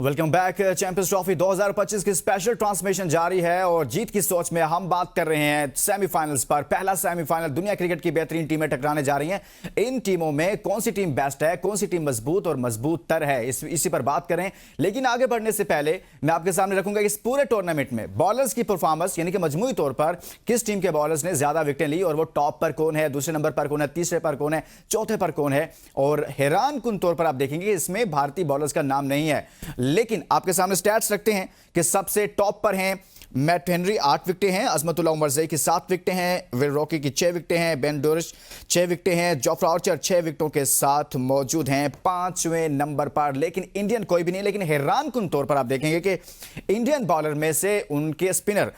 Welcome back. Champions trophy 2025 की special transmission जारी है और जीत की सोच में हम बात कर रहे हैं सेमीफाइनल्स पर। पहला सेमीफाइनल, दुनिया क्रिकेट की बेहतरीन टीमें टकराने जा रही हैं। इन टीमों में कौन सी टीम बेस्ट है, कौन सी टीम मजबूत और मजबूत तर है, इसी पर बात करें। लेकिन आगे बढ़ने से पहले मैं आपके सामने रखूंगा इस पूरे टूर्नामेंट में बॉलर्स की परफॉर्मेंस, यानी कि मजमूई तौर पर किस टीम के बॉलर्स ने ज्यादा विकेटें ली और वो टॉप पर कौन है, दूसरे नंबर पर कौन है, तीसरे पर कौन है, चौथे पर कौन है। और हैरान कुन तौर पर आप देखेंगे इसमें भारतीय बॉलर्स का नाम नहीं है, लेकिन आपके सामने स्टैट्स रखते हैं कि सबसे टॉप पर हैं मैट हेनरी 8 विकेटें हैं, अजमतुल्ला उमरज़ई की 7 विकेटें हैं, विल रॉकी की 6 विकेटें हैं, बेन डोरिश 6 विकेटें हैं, जोफ्रा आर्चर 6 विकेटों के साथ मौजूद हैं 5वें नंबर पर। लेकिन इंडियन कोई भी नहीं। लेकिन हैरान कुन तौर पर आप देखेंगे कि इंडियन बॉलर में से उनके स्पिनर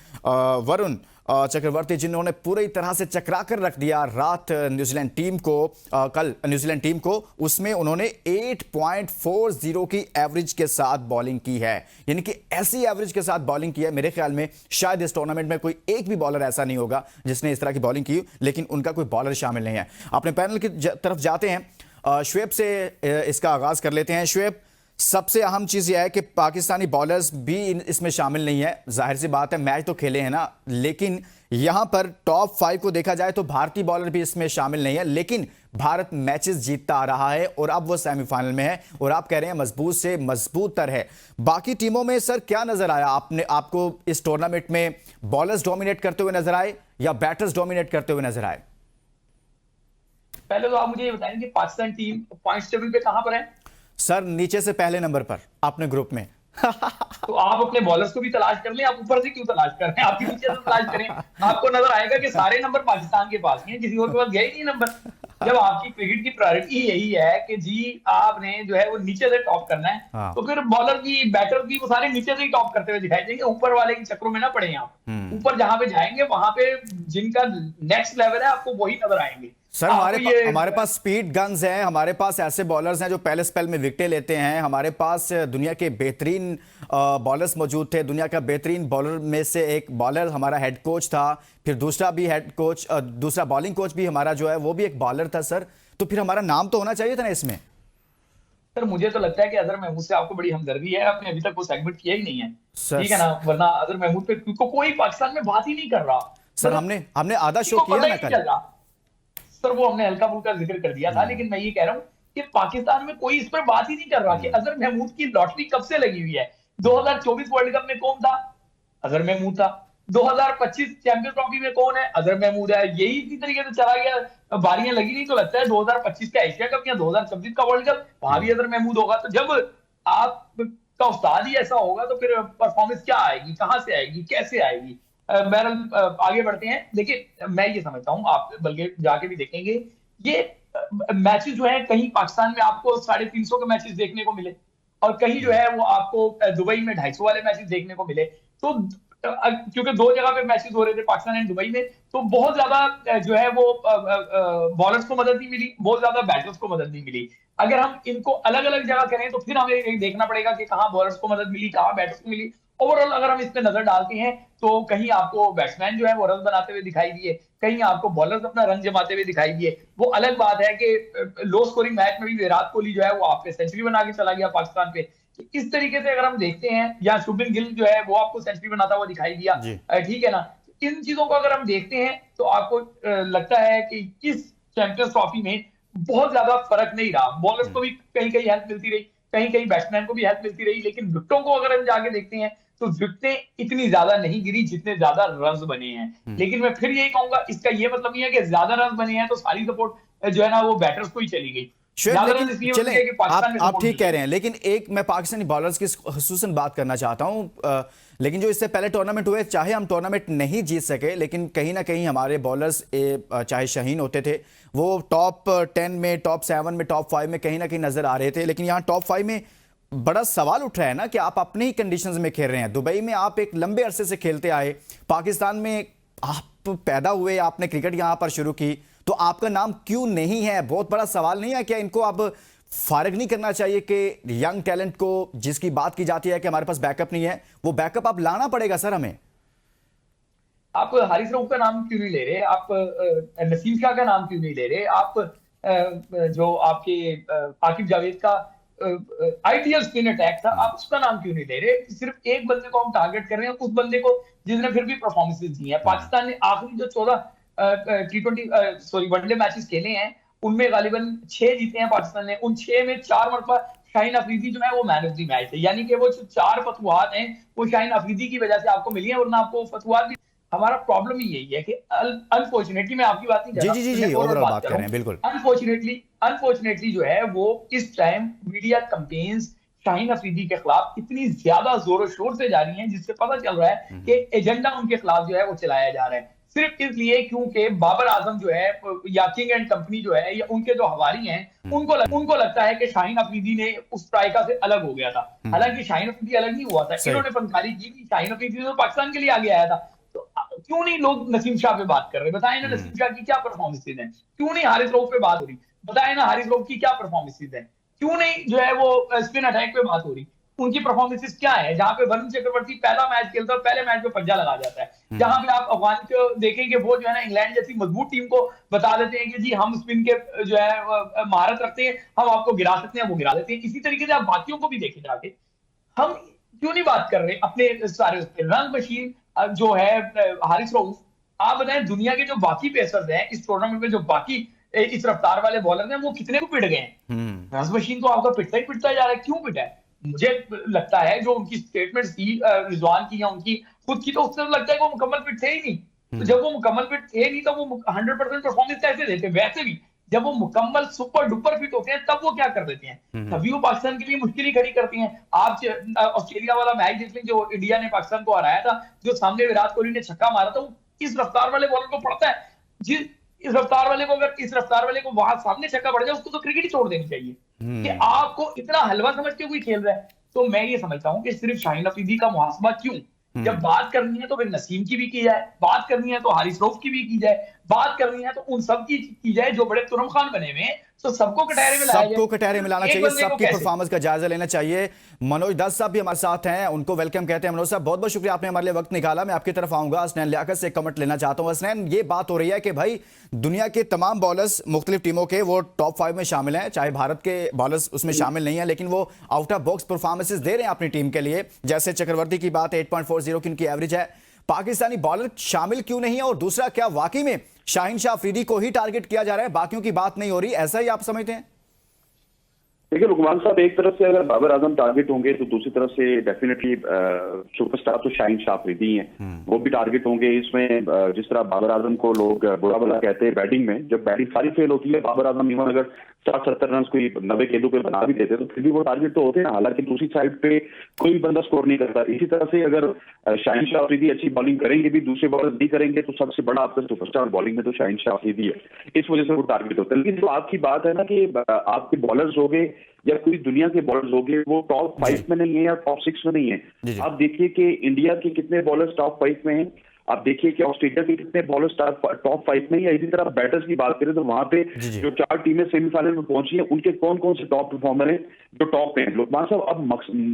वरुण चक्रवर्ती, जिन्होंने पूरी तरह से चकरा कर रख दिया रात न्यूजीलैंड टीम को, कल न्यूजीलैंड टीम को, उसमें उन्होंने 8.40 की एवरेज के साथ बॉलिंग की है। यानी कि ऐसी एवरेज के साथ बॉलिंग की है, मेरे ख्याल में शायद इस टूर्नामेंट में कोई एक भी बॉलर ऐसा नहीं होगा जिसने इस तरह की बॉलिंग की, लेकिन उनका कोई बॉलर शामिल नहीं है। अपने पैनल की तरफ जाते हैं, शुएब से इसका आगाज कर लेते हैं। शुएब, सबसे अहम चीज यह है कि पाकिस्तानी बॉलर्स भी इसमें शामिल नहीं है। जाहिर सी बात है, मैच तो खेले हैं ना, लेकिन यहां पर टॉप 5 को देखा जाए तो भारतीय बॉलर भी इसमें शामिल नहीं है। लेकिन भारत मैचेस जीतता आ रहा है और अब वो सेमीफाइनल में है और आप कह रहे हैं मजबूत से मजबूत तर है। बाकी टीमों में सर क्या नजर आया आपको इस टूर्नामेंट में? बॉलर्स डोमिनेट करते हुए नजर आए या बैटर्स डोमिनेट करते हुए नजर आए? पहले तो आप मुझे ये बताएं कि पाकिस्तान टीम पॉइंट्स टेबल पे कहां पर है? सर नीचे से पहले नंबर पर अपने ग्रुप में। तो आप अपने बॉलर्स को भी तलाश कर लें, आप ऊपर से क्यों तलाश कर रहे हैं? आप नीचे से तलाश करें, आपको नजर आएगा कि सारे नंबर पाकिस्तान के पास हैं, किसी और के पास गए ही नहीं नंबर। जब आपकी क्रिकेट की प्रायोरिटी यही है कि जी आपने जो है वो नीचे से टॉप करना है, हाँ। तो फिर बॉलर की, बैटर की, वो सारे नीचे से ही टॉप करते हुए दिखाई देंगे। ऊपर वाले के चक्रों में ना पड़े आप। ऊपर जहां पे जाएंगे वहां पे जिनका नेक्स्ट लेवल है आपको वही नजर आएंगे। सर हमारे पास स्पीड गन्स हैं, हमारे पास ऐसे बॉलर्स हैं जो पहले स्पेल में विकेटें लेते हैं, हमारे पास दुनिया के बेहतरीन बॉलर्स मौजूद थे। दुनिया का बेहतरीन बॉलर में से एक बॉलर हमारा हेड कोच था, फिर दूसरा भी हेड कोच, दूसरा बॉलिंग कोच भी हमारा जो है वो भी एक बॉलर था सर। तो फिर हमारा नाम तो होना चाहिए था ना इसमें। सर मुझे तो लगता है कि अजहर महमूद से आपको बड़ी हमदर्दी है, आपने अभी तक वो सेगमेंट किया ही नहीं है। ठीक है ना, वरना अजहर महमूद पे कोई पाकिस्तान में बात ही नहीं कर रहा। सर हमने आधा शो किया ना कल। सर वो हमने हल्का फुल्का जिक्र कर दिया था, लेकिन मैं ये कह रहा हूँ कि पाकिस्तान में कोई इस पर बात ही नहीं कर रहा कि अजहर महमूद की लॉटरी कब से लगी हुई है। 2024 वर्ल्ड कप में कौन था? अजहर महमूद था। 2025 चैंपियंस ट्रॉफी में कौन है? अजहर महमूद है। यही इसी तरीके से चला गया, बारियां लगी नहीं, तो लगता है 2025 का एशिया कप या 2026 का वर्ल्ड कप वहां भी अजहर महमूद होगा। तो जब आपका उस्ताद ही ऐसा होगा तो फिर परफॉर्मेंस क्या आएगी, कहां से आएगी, कैसे आएगी? बहरहाल आगे बढ़ते हैं। देखिए मैं ये समझता हूँ, आप बल्कि जाके भी देखेंगे ये मैचेस जो है, कहीं पाकिस्तान में आपको 350 के मैचेस देखने को मिले और कहीं जो है वो आपको दुबई में 250 वाले मैचेस देखने को मिले। तो क्योंकि दो जगह पे मैचेस हो रहे थे, पाकिस्तान एंड दुबई में, तो बहुत ज्यादा जो है वो बॉलर्स को मदद नहीं मिली, बहुत ज्यादा बैटर्स को मदद नहीं मिली। अगर हम इनको अलग अलग जगह करें तो फिर हमें देखना पड़ेगा कि कहाँ बॉलर्स को मदद मिली, कहाँ बैटर्स को मिली। ओवरऑल अगर हम इस पे नजर डालते हैं तो कहीं आपको बैट्समैन जो है वो रन बनाते हुए दिखाई दिए, कहीं आपको बॉलर्स अपना रन जमाते हुए दिखाई दिए। वो अलग बात है कि लो स्कोरिंग मैच में भी विराट कोहली जो है वो आपके सेंचुरी बना के चला गया पाकिस्तान पे। इस तरीके से अगर हम देखते हैं, या शुभमन गिल जो है वो आपको सेंचुरी बनाता हुआ दिखाई दिया, ठीक है ना। इन चीजों को अगर हम देखते हैं तो आपको लगता है कि इस चैंपियंस ट्रॉफी में बहुत ज्यादा फर्क नहीं रहा। बॉलर्स को भी कहीं कहीं हेल्प मिलती रही, कहीं कहीं बैट्समैन को भी हेल्प मिलती रही, लेकिन विकेटों को अगर हम जाके देखते हैं तो विकेटें इतनी ज्यादा नहीं गिरी जितने ज्यादा रन बने हैं। लेकिन मैं फिर यही कहूंगा, इसका ये मतलब नहीं है कि ज्यादा रन बने हैं तो सारी सपोर्ट जो है ना वो बैटर्स को ही चली गई। लेकिन आप ठीक कह रहे हैं, लेकिन एक मैं पाकिस्तानी बॉलर्स की खुसूसन बात करना चाहता हूं। लेकिन जो इससे पहले टूर्नामेंट हुए, चाहे हम टूर्नामेंट नहीं जीत सके, लेकिन कहीं ना कहीं हमारे बॉलर्स चाहे शाहीन होते थे, वो टॉप 10 में, टॉप 7 में, टॉप 5 में कहीं ना कहीं नजर आ रहे थे। लेकिन यहाँ टॉप 5 में बड़ा सवाल उठ रहा है ना कि आप अपने ही कंडीशंस में खेल रहे हैं। दुबई में आप एक लंबे अरसे से खेलते आए, पाकिस्तान में आप पैदा हुए, आपने क्रिकेट यहां पर शुरू की, तो आपका नाम क्यों नहीं है? बहुत बड़ा सवाल नहीं है क्या? इनको अब फारिग नहीं करना चाहिए कि यंग टैलेंट को, जिसकी बात की जाती है कि हमारे पास बैकअप नहीं है, वो बैकअप आप लाना पड़ेगा सर हमें। आप हारिस रऊफ का नाम क्यों नहीं ले रहे? आप नसीम शाह का नाम क्यों नहीं ले रहे? आप जो आपके आकिब जावेद का आइडियल स्पिन अटैक था, आप उसका नाम क्यों नहीं ले रहे? सिर्फ एक बंदे को हम टारगेट कर रहे हैं, उस बंदे को जिसने फिर भी परफॉर्मेंसेस दी है। पाकिस्तान ने आखिरी जो 14 वनडे मैचेस खेले हैं, उनमें गालिबन 6 जीते हैं पाकिस्तान ने। उन 6 में 4 मरतबा शाहीन अफरीदी जो है वो मैन ऑफ द मैच है, यानी कि वो जो 4 फतवाहत हैं वो शाहीन अफरीदी की वजह से आपको मिली है, वरना आपको फतवाहत भी। हमारा प्रॉब्लम ही यही है कि अनफॉर्चुनेटली, मैं आपकी बात नहीं कर जी रहा, जी जी मैं जी, ओवरऑल ओवरऑल बात बात कर कर रहा रहे हैं, बिल्कुल। हूँ। अनफॉर्चुनेटली जो है वो इस time media companies Shaheen Afridi के खिलाफ इतनी ज्यादा जोरों शोर से जा रही हैं, जिससे पता चल रहा है कि एजेंडा उनके खिलाफ जो है वो चलाया जा रहा है, सिर्फ इसलिए क्योंकि बाबर आजम जो है या किंग एंड कंपनी जो है या उनके जो हवारी हैं, उनको लगता है कि शाहीन अफरीदी ने उस ट्राइका से अलग हो गया था। हालांकि शाहीन अफरीदी अलग नहीं हुआ था, सही। इन्होंने फनकारी की थी। शाहीन अफरीदी तो पाकिस्तान के लिए आगे आया था। तो क्यों नहीं लोग नसीम शाह पे बात कर रहे? बताएं ना, नसीम शाह की क्या परफॉर्मेंसेज है? क्यों नहीं हारिस रऊफ पे बात हो रही? बताएं ना, हारिस रऊफ की क्या परफॉर्मेंसेज है? क्यों नहीं जो है वो स्पिन अटैक पे बात हो रही? उनकी परफॉर्मेंसेस क्या है? जहां पे वरुण चक्रवर्ती पहला मैच खेलता है, पहले मैच में पंजा लगा जाता है। जहां पे आप अफगान को देखेंगे, वो जो है ना इंग्लैंड जैसी मजबूत टीम को बता देते हैं कि जी हम स्पिन के जो है महारत रखते हैं, हम आपको गिरा सकते हैं, वो गिरा देते हैं। इसी तरीके से आप बाकियों को भी देखे जाके, हम क्यों नहीं बात कर रहे अपने सारे उस पे? रंग मशीन जो है हारिस रऊफ, आप बताएं दुनिया के जो बाकी पेसर्स हैं इस टूर्नामेंट में, जो बाकी इस रफ्तार वाले बॉलर हैं, वो कितने को पिट गए हैं? रंग मशीन तो आपका पिटता ही पिटता जा रहा है। क्यों पिटा है? मुझे लगता है जो उनकी स्टेटमेंट थी रिजवान की या उनकी खुद की, तो उससे तो लगता है कि वो मुकम्मल फिट थे ही नहीं। तो जब वो मुकम्मल फिट थे नहीं तो वो 100% परफॉर्मेंस कैसे देते? वैसे भी जब वो मुकम्मल सुपर डुपर फिट होते हैं तब वो क्या कर देते हैं? तभी वो पाकिस्तान के लिए मुश्किल ही खड़ी करती हैं। आप ऑस्ट्रेलिया वाला मैच देख लें जो इंडिया ने पाकिस्तान को हराया था, जो सामने विराट कोहली ने छक्का मारा था, वो इस रफ्तार वाले बॉलर को पड़ता है। जिस इस रफ्तार वाले को, अगर इस रफ्तार वाले को वहां सामने छक्का पड़ जाए, उसको तो क्रिकेट ही छोड़ देनी चाहिए। कि आपको इतना हलवा समझ के कोई खेल रहा है। तो मैं ये समझता हूँ कि सिर्फ शाहीन अफरीदी का मुहासबा क्यों? जब बात करनी है तो फिर नसीम की भी की जाए, बात करनी है तो हारिस रऊफ की भी की जाए, बात करनी है तो उन सब की जाए जो बड़े तुरम खान बने हुए हैं। तो सबको कटहरे में लाया जाए, सबको कटहरे में लाना एक चाहिए, बंदे को सबकी कैसे? परफॉर्मेंस का जायजा लेना चाहिए। मनोज दत्त साहब भी हमारे साथ हैं, उनको वेलकम कहते हैं। मनोज साहब, बहुत बहुत शुक्रिया, आपने हमारे लिए वक्त निकाला। मैं आपकी तरफ आऊंगा। हसनैन लियाकत से कमेंट लेना चाहता हूं। हसनैन, ये बात हो रही है कि भाई दुनिया के तमाम बॉलर्स मुख्तलिफ टीमों के वो टॉप 5 में शामिल हैं, चाहे भारत के बॉलर्स उसमें शामिल नहीं है, लेकिन वो आउट ऑफ बॉक्स परफॉर्मेंसेज दे रहे हैं अपनी टीम के लिए। जैसे चक्रवर्ती की बात है, 8.40 की उनकी एवरेज है। पाकिस्तानी बॉलर शामिल क्यों नहीं है? और दूसरा, क्या वाकई में शाहीन शाह अफरीदी को ही टारगेट किया जा रहा है, बाकियों की बात नहीं हो रही? ऐसा ही आप समझते हैं? देखिए लुकमान साहब, एक तरफ से अगर बाबर आजम टारगेट होंगे तो दूसरी तरफ से डेफिनेटली सुपरस्टार तो शाहीन शाह अफरीदी हैं, वो भी टारगेट होंगे। इसमें जिस तरह बाबर आजम को लोग बुरा भला कहते हैं बैटिंग में, जब बैटिंग सारी फेल होती है, बाबर आजम इवन अगर 60-70 रन कोई 90 गेंदों पे बना भी देते तो फिर भी वो टारगेट तो होते हैं। हालांकि दूसरी साइड पे कोई भी बंदा स्कोर नहीं करता। इसी तरह से अगर शाहीन शाह अफरीदी अच्छी बॉलिंग करेंगे भी, दूसरे बॉलर नहीं करेंगे, तो सबसे बड़ा आपका सुपरस्टार बॉलिंग में तो शाहीन शाह अफरीदी है, इस वजह से वो टारगेट होता है। लेकिन जो आपकी बात है ना कि आपके बॉलर्स हो गए या पूरी दुनिया के बॉलर्स हो गए, वो टॉप 5 में नहीं है या टॉप 6 में नहीं है। आप देखिए कि इंडिया के कितने बॉलर्स टॉप 5 में हैं, आप देखिए कि ऑस्ट्रेलिया के कितने बॉलर्स टॉप 5 में, या इसी तरह बैटर्स की बात करें तो वहां पे जो 4 टीमें सेमीफाइनल में पहुंची हैं, उनके कौन कौन से टॉप परफॉर्मर हैं जो टॉप पे हैं। लोकमान साहब, अब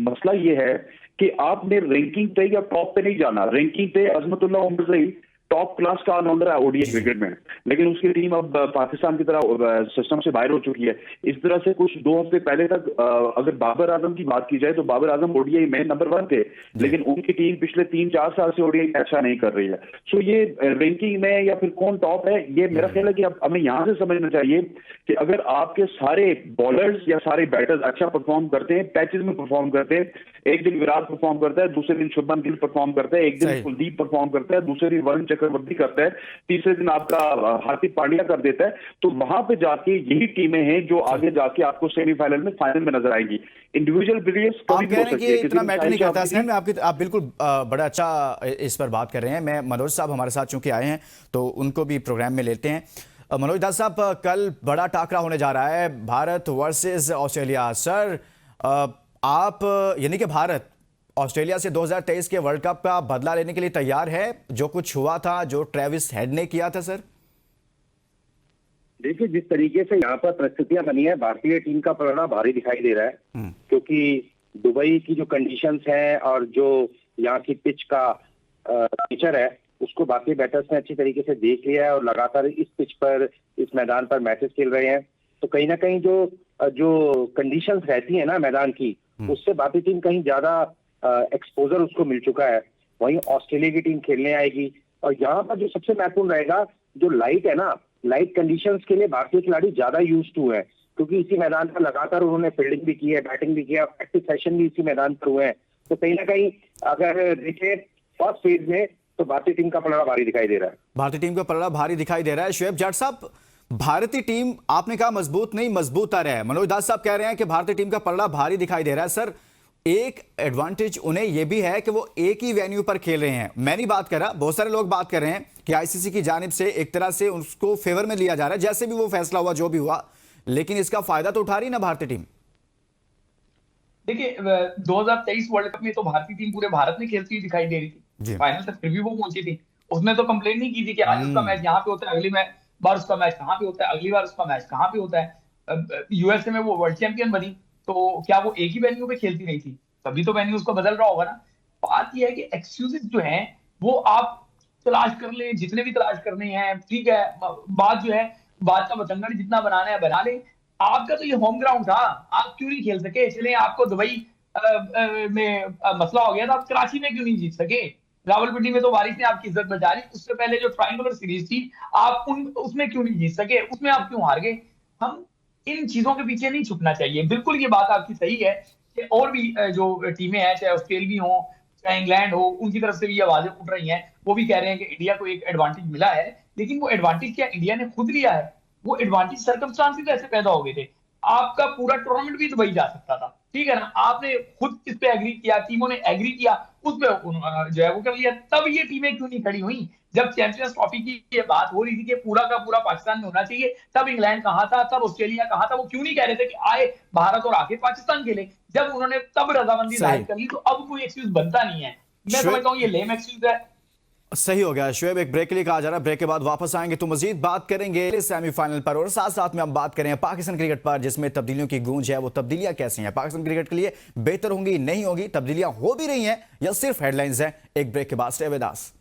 मसला ये है कि आपने रैंकिंग पे या टॉप पे नहीं जाना। रैंकिंग पे अजमतुल्लाह उमर ज़ई टॉप क्लास का ऑलराउंडर है ओडीआई क्रिकेट में, लेकिन उसकी टीम अब पाकिस्तान की तरह सिस्टम से बाहर हो चुकी है। इस तरह से कुछ 2 हफ्ते पहले तक अगर बाबर आजम की बात की जाए तो बाबर आजम ओडीआई में नंबर 1 थे, लेकिन उनकी टीम पिछले 3-4 साल से ओडीआई अच्छा नहीं कर रही है। सो ये रैंकिंग में या फिर कौन टॉप है, ये मेरा ख्याल है कि अब हमें यहां से समझना चाहिए कि अगर आपके सारे बॉलर्स या सारे बैटर्स अच्छा परफॉर्म करते हैं, पैचेज में परफॉर्म करते हैं, एक दिन विराट परफॉर्म करता है, दूसरे दिन शुभमन गिल परफॉर्म करता है, एक दिन कुलदीप परफॉर्म करता है, दूसरे दिन वरुण चक्रवर्ती करता है, तीसरे दिन आपका हार्दिक पांड्या कर देता है, तो वहां पे जाके यही टीमें हैं जो आगे जाके आपको सेमीफाइनल में, फाइनल में नजर आएंगी। इंडिविजुअल ब्रिलियंस कभी भी हो सकती है, इतना मैटर नहीं करता है। आप बिल्कुल बड़ा अच्छा इस पर बात कर रहे हैं। मैं मनोज साहब हमारे साथ चूंकि आए हैं तो उनको भी प्रोग्राम में लेते हैं। मनोज दास साहब, कल बड़ा टाकरा होने जा रहा है, भारत वर्सेस ऑस्ट्रेलिया। सर, आप यानी कि भारत ऑस्ट्रेलिया से 2023 के वर्ल्ड कप का बदला लेने के लिए तैयार है, जो कुछ हुआ था, जो ट्रेविस हेड ने किया था? सर देखिए, जिस तरीके से यहाँ पर परिस्थितियां बनी है, भारतीय टीम का पलड़ा भारी दिखाई दे रहा है, क्योंकि दुबई की जो कंडीशंस हैं और जो यहाँ की पिच का नेचर है, उसको भारतीय बैटर्स ने अच्छी तरीके से देख लिया है और लगातार इस पिच पर, इस मैदान पर मैचेस खेल रहे हैं। तो कहीं ना कहीं जो जो कंडीशंस रहती है ना मैदान की, उससे भारतीय टीम कहीं ज्यादा एक्सपोजर उसको मिल चुका है। वहीं ऑस्ट्रेलिया की टीम खेलने आएगी और यहाँ पर जो सबसे महत्वपूर्ण रहेगा, जो लाइट है ना, लाइट कंडीशंस के लिए भारतीय खिलाड़ी ज्यादा यूज टू है, क्योंकि इसी मैदान पर लगातार उन्होंने फील्डिंग भी की है, बैटिंग भी किया, प्रैक्टिस सेशन भी इसी मैदान पर हुए हैं। तो कहीं ना कहीं अगर देखें फर्स्ट फेज में, तो भारतीय टीम का पलड़ा भारी दिखाई दे रहा है। भारतीय टीम का पलड़ा भारी दिखाई दे रहा है। शुएब जाट साहब, भारतीय टीम आपने कहा मजबूत नहीं मजबूत आ रहा है, मनोज दास साहब कह रहे हैं कि भारतीय टीम का पलड़ा भारी दिखाई दे रहा है। सर, एक एडवांटेज उन्हें यह भी है कि वो एक ही वेन्यू पर खेल रहे हैं। मैं नहीं बात कर रहा, बहुत सारे लोग बात कर रहे हैं कि आईसीसी की जानिब से एक तरह से उसको फेवर में लिया जा रहा है, जैसे भी वो फैसला हुआ, जो भी हुआ, लेकिन इसका फायदा तो उठा रही ना भारतीय टीम। देखिए 2023 वर्ल्ड कप में तो भारतीय टीम पूरे भारत में खेलती हुई दिखाई दे रही थी, फाइनल तक फिर भी वो पहुंची थी। उसने तो कंप्लेन नहीं की थी कि आज उसका मैच यहाँ पे होता है, अगली बार उसका मैच कहाँ पे होता है, अगली बार उसका मैच कहाँ पे होता है। यूएसए में वो वर्ल्ड चैंपियन बनी, तो क्या वो एक ही वेन्यू पे खेलती नहीं थी? तभी तो वेन्यू उसको बदल रहा होगा ना। बात यह है कि एक्सक्यूजेस जो हैं वो आप तलाश कर ले, जितने भी तलाश करने हैं, ठीक है। बात जो है, बात का बतंगड़ जितना बनाना है बना ले। आपका तो ये होम ग्राउंड था, आप क्यों नहीं खेल सके? चले आपको दुबई में मसला हो गया था, आप कराची में क्यों नहीं जीत सके? रावलपिंडी में तो बारिश ने आपकी इज्जत बचा ली। उससे पहले जो ट्रायंगुलर सीरीज थी, आप उसमें क्यों नहीं जीत सके? उसमें आप क्यों हार गए? हम इन चीजों के पीछे नहीं छुपना चाहिए। बिल्कुल ये बात आपकी सही है कि और भी जो टीमें हैं, चाहे ऑस्ट्रेलिया हो चाहे इंग्लैंड हो, उनकी तरफ से भी आवाजें उठ रही हैं। वो भी कह रहे हैं कि इंडिया को एक एडवांटेज मिला है, लेकिन वो एडवांटेज क्या इंडिया ने खुद लिया है? वो एडवांटेज सर्कमस्टांसेस ऐसे पैदा हो गए थे। आपका पूरा टूर्नामेंट भी दुबई जा सकता था, ठीक है ना। आपने खुद इस पे एग्री किया, टीमों ने एग्री किया, उस पे जो है वो कर लिया। तब ये टीमें क्यों नहीं खड़ी हुई? जब चैंपियंस ट्रॉफी की ये बात हो रही थी कि पूरा का पूरा पाकिस्तान में होना चाहिए, तब इंग्लैंड कहाँ था, तब ऑस्ट्रेलिया कहाँ था? वो क्यों नहीं कह रहे थे कि आए भारत और आके पाकिस्तान खेले? जब उन्होंने तब रजामंदी जाहिर कर ली, तो अब कोई एक्सक्यूज बनता नहीं है। मैं समझता हूँ ये लेम एक्सक्यूज है। सही हो गया। शुएब, एक ब्रेक के लिए कहा जा रहा है, ब्रेक के बाद वापस आएंगे तो मजीद बात करेंगे सेमीफाइनल पर, और साथ साथ में हम बात करें पाकिस्तान क्रिकेट पर, जिसमें तब्दीलियों की गूंज है। वो तब्दीलियां कैसी हैं, पाकिस्तान क्रिकेट के लिए बेहतर होंगी, नहीं होगी, तब्दीलियां हो भी रही हैं या सिर्फ हेडलाइंस हैं? एक ब्रेक के बाद स्टे विद अस।